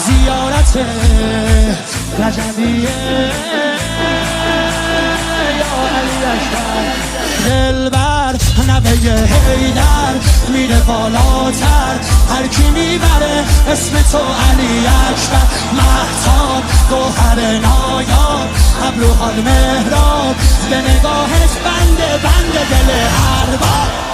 زیارت رجبیه یا علی اکبر. دلبر نوه حیدر میره بالاتر، هر کی میبره اسم تو علی اکبر. مهتاب گوهر نایاب ابروهای مهراب، به نگاهش بنده دل ارباب.